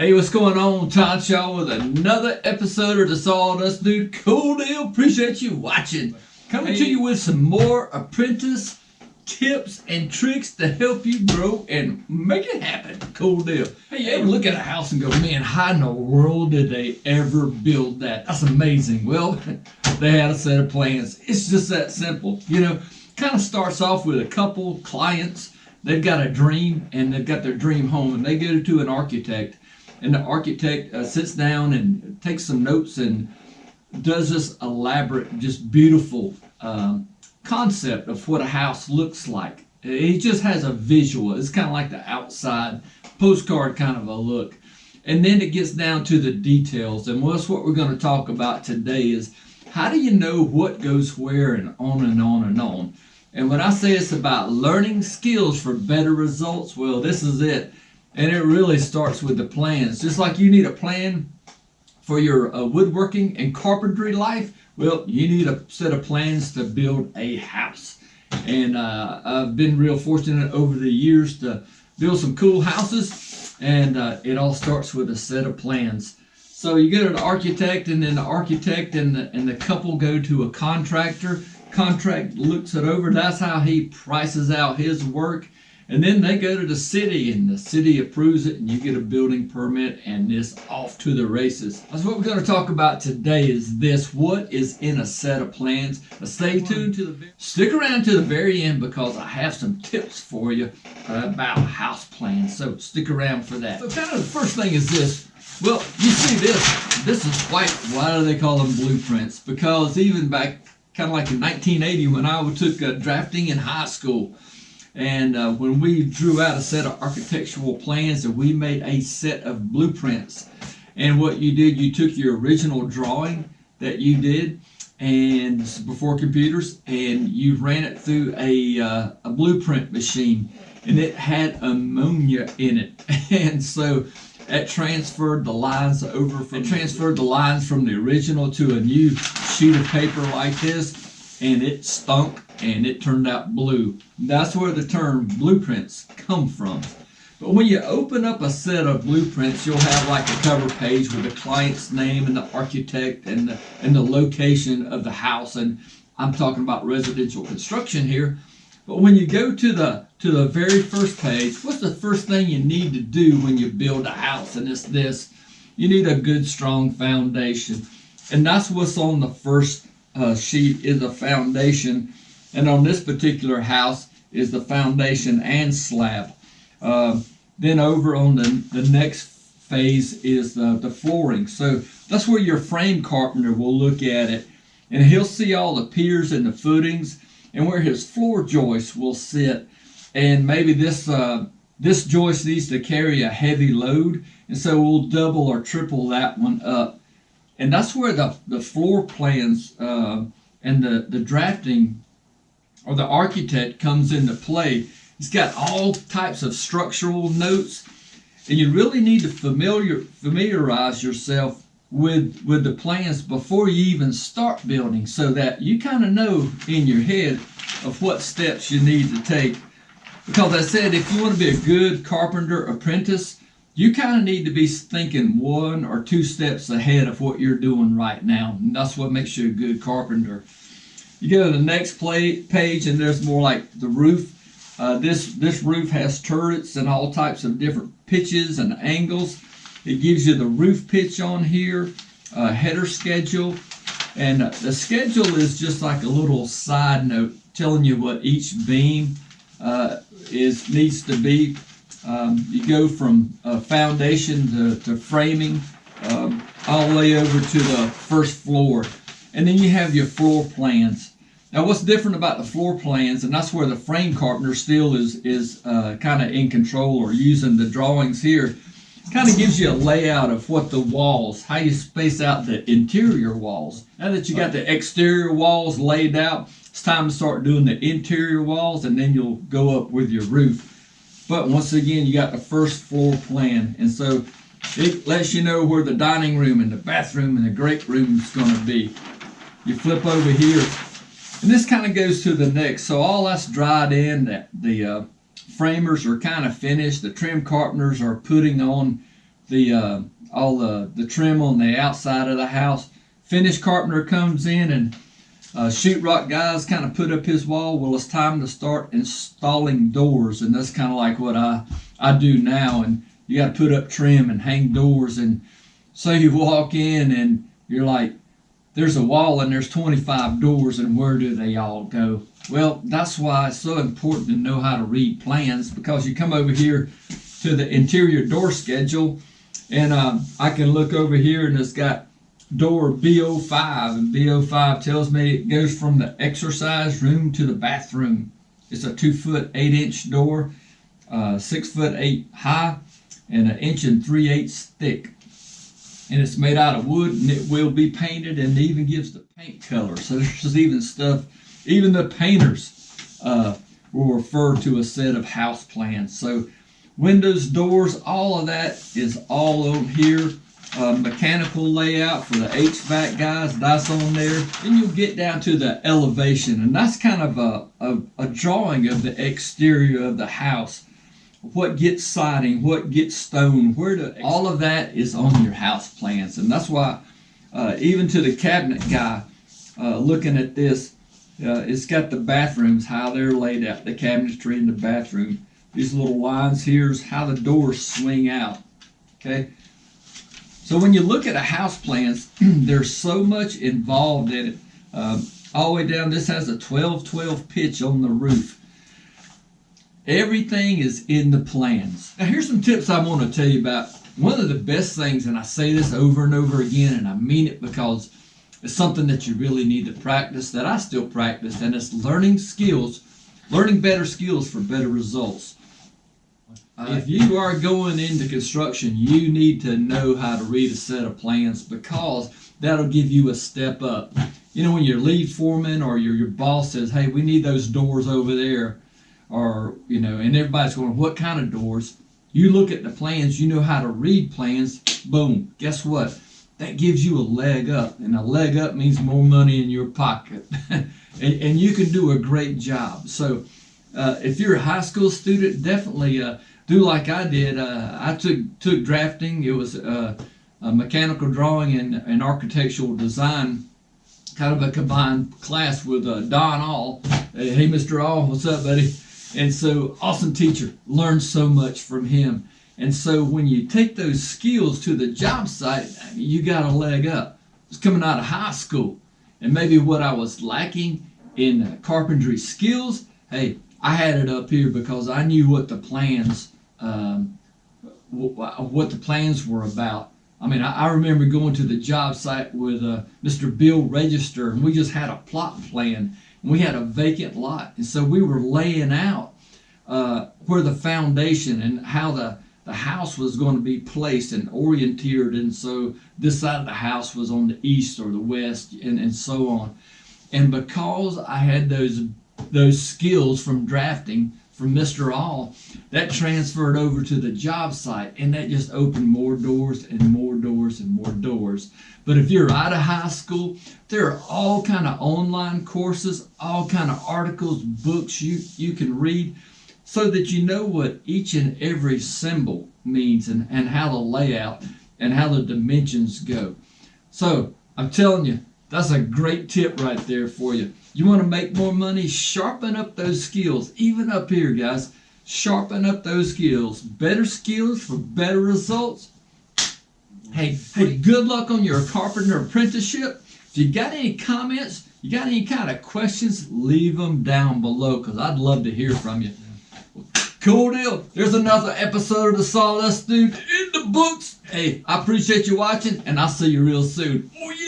Hey, what's going on? Todd Shaw with another episode of the Sawdust Dude. Cool deal. Appreciate you watching. Coming to you with some more apprentice tips and tricks to help you grow and make it happen. Cool deal. Hey, you ever look at a house and go, man, how in the world did they ever build that? That's amazing. Well, they had a set of plans. It's just that simple. You know, kind of starts off with a couple clients. They've got a dream and they've got their dream home, and they go to an architect. And the architect sits down and takes some notes and does this elaborate, just beautiful concept of what a house looks like. He just has a visual. It's kind of like the outside postcard kind of a look. And then it gets down to the details. And that's what we're going to talk about today is how do you know what goes where and on and on and on. And when I say it's about learning skills for better results, well, this is it. And it really starts with the plans. Just like you need a plan for your woodworking and carpentry life, well, you need a set of plans to build a house. And I've been real fortunate over the years to build some cool houses, and it all starts with a set of plans. So you go to the architect, and then the architect and the couple go to a contractor. Contract looks it over. That's how he prices out his work. And then they go to the city, and the city approves it, and you get a building permit, and it's off to the races. That's what we're going to talk about today is this. What is in a set of plans? But stay tuned stick around to the very end, because I have some tips for you about house plans. So stick around for that. So kind of the first thing is this. Well, you see this. This is why do they call them blueprints? Because even back kind of like in 1980 when I took drafting in high school, and when we drew out a set of architectural plans, and we made a set of blueprints. And what you did, you took your original drawing that you did, and before computers, and you ran it through a blueprint machine, and it had ammonia in it. And so it transferred the lines from the original to a new sheet of paper like this, and it stunk. And it turned out blue. That's where the term blueprints come from. But when you open up a set of blueprints, you'll have like a cover page with the client's name and the architect and the location of the house. And I'm talking about residential construction here. But when you go to the very first page, what's the first thing you need to do when you build a house? And it's this: you need a good, strong foundation. And that's what's on the first sheet is a foundation. And on this particular house is the foundation and slab. Then over on the next phase is the flooring. So that's where your frame carpenter will look at it, and he'll see all the piers and the footings and where his floor joist will sit. And maybe this joist needs to carry a heavy load, and so we'll double or triple that one up. And that's where the floor plans and the drafting or the architect comes into play. He's got all types of structural notes, and you really need to familiarize yourself with the plans before you even start building, so that you kind of know in your head of what steps you need to take. Because I said, if you want to be a good carpenter apprentice, you kind of need to be thinking 1 or 2 steps ahead of what you're doing right now, and that's what makes you a good carpenter. You go to the next page, and there's more like the roof. This roof has turrets and all types of different pitches and angles. It gives you the roof pitch on here, header schedule, and the schedule is just like a little side note telling you what each beam needs to be. You go from foundation to framing all the way over to the first floor, and then you have your floor plans. Now, what's different about the floor plans, and that's where the frame carpenter still is kind of in control or using the drawings here, kind of gives you a layout of what the walls, how you space out the interior walls. Now that you got the exterior walls laid out, it's time to start doing the interior walls, and then you'll go up with your roof. But once again, you got the first floor plan, and so it lets you know where the dining room and the bathroom and the great room is going to be. You flip over here, and this kind of goes to the next. So all that's dried in. The framers are kind of finished. The trim carpenters are putting on all the trim on the outside of the house. Finished carpenter comes in and sheetrock guys kind of put up his wall. Well, it's time to start installing doors, and that's kind of like what I do now. And you got to put up trim and hang doors. And so you walk in and you're like, there's a wall and there's 25 doors, and where do they all go? Well, that's why it's so important to know how to read plans, because you come over here to the interior door schedule, and I can look over here and it's got door B05, and B05 tells me it goes from the exercise room to the bathroom. It's a 2-foot 8-inch door, 6-foot 8 high, and 1 3/8 thick. And it's made out of wood, and it will be painted, and it even gives the paint color. So there's even stuff, even the painters will refer to a set of house plans. So windows, doors, all of that is all on here. Mechanical layout for the HVAC guys, that's on there. Then you'll get down to the elevation, and that's kind of a drawing of the exterior of the house. What gets siding, what gets stone, all of that is on your house plans. And that's why even to the cabinet guy looking at this, it's got the bathrooms, how they're laid out, the cabinetry in the bathroom. These little lines here is how the doors swing out. Okay. So when you look at a house plans, there's so much involved in it. All the way down, this has a 12-12 pitch on the roof. Everything is in the plans. Now here's some tips I want to tell you about. One of the best things, and I say this over and over again, and I mean it because it's something that you really need to practice, that I still practice, and it's learning skills, learning better skills for better results. If you are going into construction, you need to know how to read a set of plans, because that'll give you a step up. You know, when your lead foreman or your boss says, hey, we need those doors over there, or, you know, and everybody's going, what kind of doors? You look at the plans, you know how to read plans, boom, guess what? That gives you a leg up, and a leg up means more money in your pocket. and you can do a great job. So if you're a high school student, definitely do like I did. I took drafting. It was a mechanical drawing and architectural design, kind of a combined class with Don All. Hey, Mr. All, what's up, buddy? And so, awesome teacher. Learned so much from him. And so when you take those skills to the job site, you got a leg up. It's coming out of high school. And maybe what I was lacking in carpentry skills, hey, I had it up here because I knew what the plans were about. I mean, I remember going to the job site with Mr. Bill Register, and we just had a plot plan. And we had a vacant lot, and so we were laying out where the foundation and how the house was going to be placed and orienteered. And so this side of the house was on the east or the west, and so on. And because I had those skills from drafting from Mr. All, that transferred over to the job site, and that just opened more doors and more doors and more doors. But if you're out of high school, there are all kind of online courses, all kind of articles, books you can read, so that you know what each and every symbol means, and how the layout and how the dimensions go. So I'm telling you, that's a great tip right there for you. You want to make more money? Sharpen up those skills. Even up here, guys, sharpen up those skills. Better skills for better results. Hey, good luck on your carpenter apprenticeship. If you got any comments, you got any kind of questions, leave them down below, because I'd love to hear from you. Cool deal. There's another episode of the Sawdust Dude in the books. Hey, I appreciate you watching, and I'll see you real soon. Oh, yeah.